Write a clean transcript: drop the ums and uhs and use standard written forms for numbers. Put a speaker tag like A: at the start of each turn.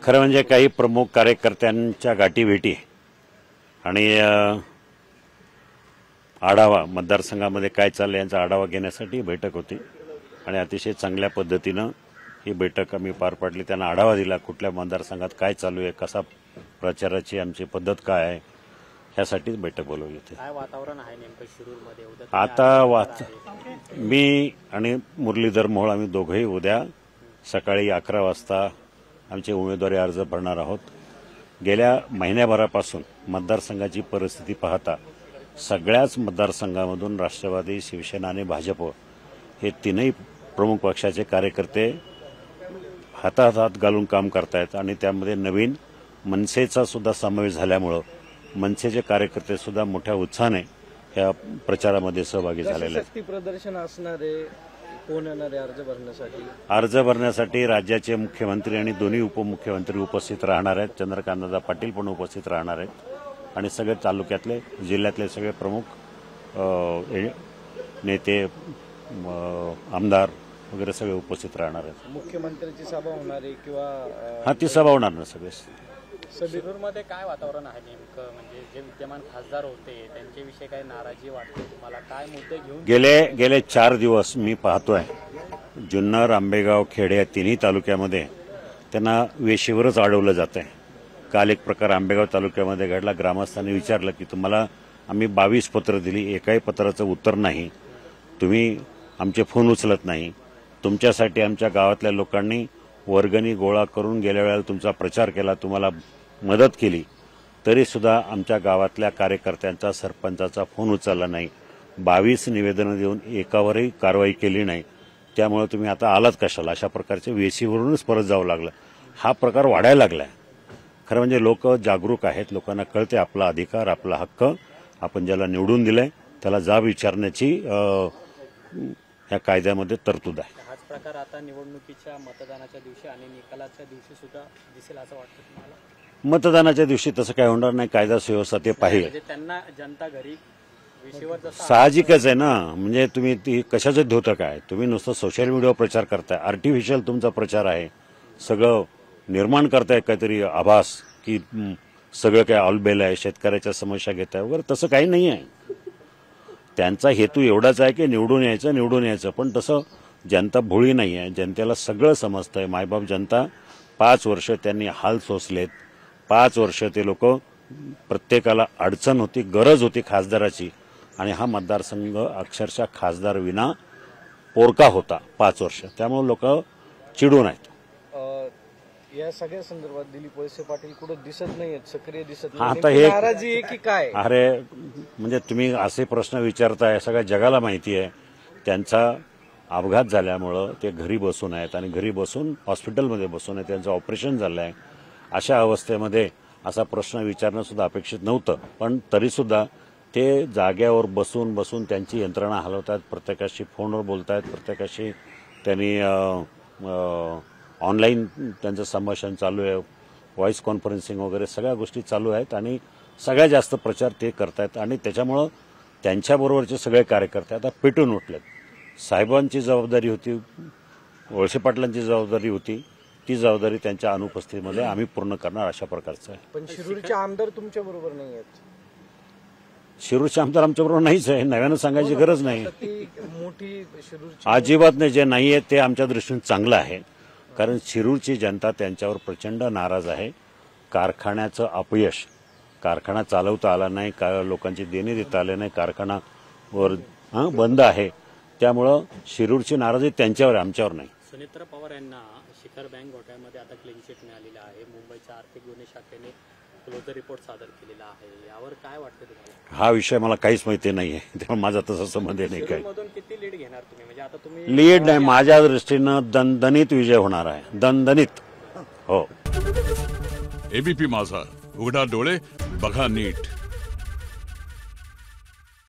A: खरं म्हणजे काही प्रमुख कार्यकर्त्यांच्या गाठीभेटी आणि आढावा मतदारसंघामध्ये काय चाललं यांचा आढावा घेण्यासाठी बैठक होती आणि अतिशय चांगल्या पद्धतीनं ही बैठक आम्ही पार पाडली। त्यांना आढावा दिला कुठल्या मतदारसंघात काय चालू आहे, कसा प्रचाराची आमची पद्धत काय आहे, यासाठीच बैठक बोलवली होती।
B: काय वातावरण आहे नेमकं शिरूरमध्ये उद्या?
A: आता मी आणि मुरलीधर मोहोळ आम्ही दोघंही उद्या सकाळी 11 वाजता आमचे उमेदवारी अर्ज भरणार आहोत। गेल्या महिन्याभरापासून मतदारसंघाची परिस्थिती पाहता सगळ्याच मतदारसंघामधून राष्ट्रवादी, शिवसेना आणि भाजप हे तीनही प्रमुख पक्षाचे कार्यकर्ते हातात हात घालून काम करतायत आणि त्यामध्ये नवीन मनसेचा सुद्धा समावेश झाल्यामुळे मनसेचे कार्यकर्ते सुद्धा मोठ्या उत्साहाने या प्रचारामध्ये सहभागी झालेले आहेत।
C: शक्ती प्रदर्शन असणारे कोण येणारे अर्ज भरण्यासाठी?
A: अर्ज भरण्यासाठी राज्याचे मुख्यमंत्री आणि दोन्ही उपमुख्यमंत्री उपस्थित राहणार आहेत। चंद्रकांतदादा पाटील पण उपस्थित राहणार आहेत आणि सगळे तालुक्यातले, जिल्ह्यातले सगळे प्रमुख नेते, आमदार वगैरे सगळे उपस्थित राहणार आहेत।
C: मुख्यमंत्र्यांची सभा होणार आहे किंवा
A: ती सभा होणार ना सगळे।
B: शिरूरमध्ये काय वातावरण आहे नेमकं? म्हणजे जे विद्यमान खासदार होते त्यांच्याविषयी काय नाराजी वाटते तुम्हाला? काय मुद्दे घेऊन
A: गेले 4 दिवस मी पाहतोय जुन्नर, आंबेगाव, खेड या तिन्ही तालुक्यामध्ये त्यांना वेशीवरच अडवलं जात आहे। काल एक प्रकार आंबेगाव तालुक्यामध्ये घडला। ग्रामस्थांनी विचारलं की तुम्हाला आम्ही 22 पत्र दिली, एकाही पत्राचं उत्तर नाही, तुम्ही आमचे फोन उचलत नाही, तुमच्यासाठी आमच्या गावातल्या लोकांनी वर्गणी गोळा करून गेल्या वेळेला तुमचा प्रचार केला, तुम्हाला मदत केली, तरी सुद्धा आमच्या गावातल्या कार्यकर्त्यांचा, सरपंचाचा फोन उचलला नाही, 22 निवेदनं देऊन एकावरही कारवाई केली नाही, त्यामुळे तुम्ही आता आलात कशाला? अशा प्रकारचे वेशीवरूनच परत जावं लागलं। हा प्रकार वाढायला लागलाय। खरं म्हणजे लोक जागरूक आहेत, लोकांना कळते आपला अधिकार, आपला हक्क, आपण ज्याला निवडून दिलंय त्याला जाब विचारण्याची या कायद्यामध्ये तरतूद आहे।
B: हाच प्रकार आता निवडणुकीच्या मतदानाच्या दिवशी आणि निकालाच्या दिवशी सुद्धा दिसेल असं वाटतं तुम्हाला?
A: मतदानाच्या दिवशी तसं काय होणार नाही, कायदा सुव्यवस्था ते पाहिजे।
B: म्हणजे त्यांना जनता घरी विषयावर
A: साहजिकच आहे ना। म्हणजे तुम्ही ती कशाचं धोतं काय? तुम्ही नुसतं सोशल मीडियावर प्रचार करताय, आर्टिफिशियल तुमचा प्रचार आहे, सगळं निर्माण करताय काहीतरी आभास की सगळं काय ऑलबेल आहे, शेतकऱ्याच्या समस्या घेताय वगैरे, तसं काही नाही आहे। त्यांचा हेतू एवढाच आहे की निवडून यायचं, पण तसं जनता भोळी नाही आहे, जनतेला सगळं समजतंय। मायबाप जनता 5 वर्ष त्यांनी हाल सोसलेत, 5 वर्ष ते लोक प्रत्येकाला अडचण होती, गरज होती खासदाराची आणि हा मतदारसंघ अक्षरशः खासदार विना पोरका होता 5 वर्ष, त्यामुळे लोक चिडून आहेत।
C: या सगळ्या संदर्भात दिलीप वळसे पाटील कुठं दिसत नाहीयेत, सक्रिय दिसत
A: आता
C: नाही,
A: हे
C: नाराजी आहे की काय?
A: अरे म्हणजे तुम्ही असे प्रश्न विचारताय, सगळ्या जगाला माहिती आहे त्यांचा अपघात झाल्यामुळं ते घरी बसून आहेत आणि घरी बसून हॉस्पिटलमध्ये बसून आहे, त्यांचं ऑपरेशन झालं आहे। अशा अवस्थेमध्ये असा प्रश्न विचारणं सुद्धा अपेक्षित नव्हतं, पण तरीसुद्धा ते जाग्यावर बसून त्यांची यंत्रणा हलवतात, प्रत्येकाशी फोनवर बोलतायत, प्रत्येकाशी त्यांनी ऑनलाईन त्यांचं संभाषण चालू आहे, व्हॉइस कॉन्फरन्सिंग वगैरे सगळ्या गोष्टी चालू आहेत आणि सगळ्यात जास्त प्रचार ते करतायत आणि त्याच्यामुळं त्यांच्याबरोबरचे सगळे कार्यकर्ते आता पेटून उठलेत। साहेबांची जबाबदारी होती, वळसे पाटलांची जबाबदारी होती, ती जबाबदारी त्यांच्या अनुपस्थितीमध्ये आम्ही पूर्ण करणार अशा प्रकारचं आहे।
C: पण शिरूरचे आमदार तुमच्या बरोबर नाही आहेत?
A: शिरूरचे आमदार आमच्याबरोबर नाहीच आहे, नव्यानं सांगायची गरज नाही,
C: मोठी शिरूरची
A: अजिबात नाही। जे नाही आहे ते आमच्या दृष्टीने चांगलं आहे, कारण शिरूरची जनता त्यांच्यावर प्रचंड नाराज आहे। कारखान्याचं अपयश, कारखाना चालवता आला नाही, लोकांची देणी देता आले नाही, कारखाना बंद आहे, त्यामुळं शिरूरची नाराजी त्यांच्यावर आहे, आमच्यावर नाही।
B: सुनेत्र पवार यांना शिखर बँक घोटाळ्यामध्ये आता क्लीन चिट मिळालेला आहे। मुंबईच्या आर्थिक गुन्हे शाखेने क्लोजर रिपोर्ट सादर केलेला आहे, यावर काय वाटतं तुम्हाला?
A: हा विषय मला काहीच माहिती नाहीये, त्यामुळे माझा तसा संबंध नाही। काय
B: मधून किती लीड घेणार तुम्ही? म्हणजे आता तुम्ही
A: लीड नाही, माझ्या दृष्टीनं दणदणीत विजय होणार आहे, दणदणीत। हो।
D: एबीपी माझा, उघडा डोळे बघा नीट।